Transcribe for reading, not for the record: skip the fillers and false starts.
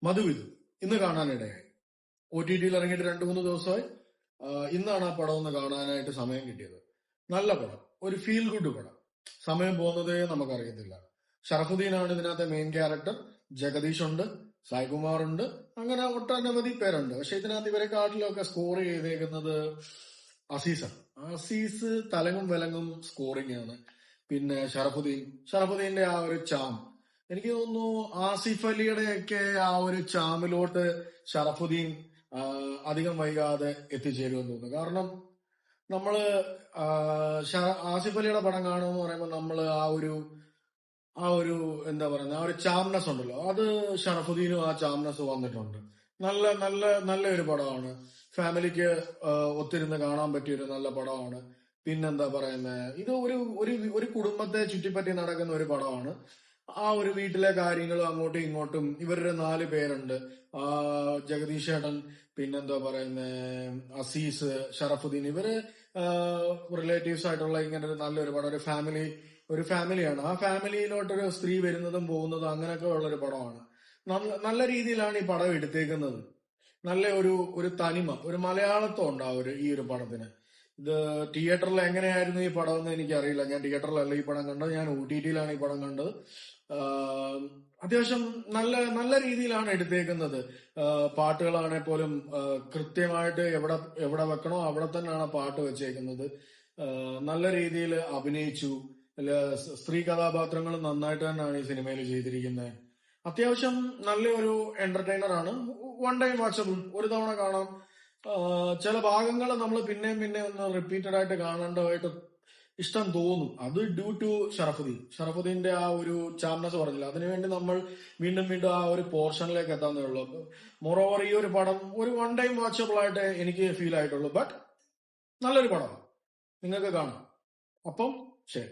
മധുവിധു ഇന്ന് കാണാനിടയായി. OTT-യിൽ ഇറങ്ങിയിട്ട് 2-3 ദിവസമായി. ഇന്നാണ് ആ പടം ഒന്ന് കാണാനായിട്ട് സമയം കിട്ടിയത്. നല്ല പടം, ഒരു ഫീൽ ഗുഡ് പടം. സമയം പോകുന്നതേ നമുക്കറിയത്തില്ല. ഷറഫുദ്ദീനാണ് ഇതിനകത്തെ മെയിൻ ക്യാരക്ടർ. ജഗദീഷ് ഉണ്ട്, സായ്കുമാർ ഉണ്ട്, അങ്ങനെ ഒട്ടനവധി പേരുണ്ട്. പക്ഷെ ഇതിനകത്ത് ഇവരെ കാട്ടിലൊക്കെ സ്കോർ ചെയ്തേക്കുന്നത് അസീസാണ്. അസീസ് തലങ്ങും വിലങ്ങും സ്കോറിംഗ് ആണ്. പിന്നെ ഷറഫുദ്ദീന്റെ ആ ഒരു ചാം, എനിക്ക് തോന്നുന്നു ആസിഫ് അലിയുടെയൊക്കെ ആ ഒരു ചാമിലോട്ട് ഷറഫുദ്ദീൻ അധികം വൈകാതെ എത്തിച്ചേരുമെന്ന് തോന്നുന്നു. കാരണം നമ്മള് ആസിഫ് അലിയുടെ പടം കാണുമെന്ന് പറയുമ്പോൾ നമ്മള് ആ ഒരു എന്താ പറയുന്നത്, ആ ഒരു ചാംനസ് ഉണ്ടല്ലോ, അത് ഷറഫുദ്ദീനും ആ ചാംനസ് വന്നിട്ടുണ്ട്. നല്ല നല്ല നല്ല ഒരു പടമാണ്. ഫാമിലിക്ക് ഒത്തിരുന്ന് കാണാൻ പറ്റിയ ഒരു നല്ല പടമാണ്. പിന്നെന്താ പറയുന്നത്, ഇത് ഒരു കുടുംബത്തെ ചുറ്റിപ്പറ്റി നടക്കുന്ന ഒരു പടമാണ്. ആ ഒരു വീട്ടിലെ കാര്യങ്ങളും അങ്ങോട്ടും ഇങ്ങോട്ടും. ഇവരുടെ 4 പേരുണ്ട്. ജഗദീഷ് ഏട്ടൻ, പിന്നെന്താ പറയുന്നത് അസീസ്, ഷറഫുദ്ദീൻ, ഇവര് റിലേറ്റീവ്സ് ആയിട്ടുള്ള ഇങ്ങനെ ഒരു നല്ലൊരു പടം. ഒരു ഫാമിലിയാണ്. ആ ഫാമിലിയിലോട്ടൊരു സ്ത്രീ വരുന്നതും പോകുന്നതും അങ്ങനെയൊക്കെ ഉള്ളൊരു പടമാണ്. നല്ല രീതിയിലാണ് ഈ പടം എടുത്തേക്കുന്നത്. നല്ല ഒരു തനിമ, ഒരു മലയാളത്വം ഉണ്ട് ഈ ഒരു പടത്തിന്. ഇത് തിയേറ്ററിൽ എങ്ങനെയായിരുന്നു ഈ പടം എന്ന് എനിക്കറിയില്ല. ഞാൻ തിയേറ്ററിലല്ല ഈ പടം കണ്ടത്, ഞാൻ OTT-യിലാണ് ഈ പടം കണ്ടത്. അത്യാവശ്യം നല്ല നല്ല രീതിയിലാണ് എടുത്തേക്കുന്നത്. പാട്ടുകളാണെ പോലും കൃത്യമായിട്ട് എവിടെ വെക്കണോ അവിടെ തന്നെയാണ് പാട്ട് വെച്ചേക്കുന്നത്. നല്ല രീതിയിൽ അഭിനയിച്ചു. സ്ത്രീ കഥാപാത്രങ്ങൾ നന്നായിട്ട് തന്നെയാണ് ഈ സിനിമയിൽ ചെയ്തിരിക്കുന്നത്. അത്യാവശ്യം നല്ലൊരു എന്റർടൈനർ ആണ്. വൺ ടൈം വാച്ചബിൾ, ഒരു തവണ കാണാം. ചില ഭാഗങ്ങൾ നമ്മൾ പിന്നെ ഒന്ന് റിപ്പീറ്റഡ് ആയിട്ട് കാണേണ്ടതായിട്ട് ഇഷ്ടം തോന്നും. അത് ഡ്യൂ ടു ഷറഫുദ്ദീന്റെ ആ ഒരു ചാംനസ് പറഞ്ഞില്ല, അതിനുവേണ്ടി നമ്മൾ വീണ്ടും ആ ഒരു പോർഷനിലേക്ക് എത്താന്നേ ഉള്ളൂ. മോറോവർ ഈ ഒരു പടം ഒരു വൺ ടൈം വാച്ചബിൾ ആയിട്ട് എനിക്ക് ഫീൽ ആയിട്ടുള്ളൂ. ബട്ട് നല്ലൊരു പടമാണ്, നിങ്ങൾക്ക് കാണാം. അപ്പം ശരി.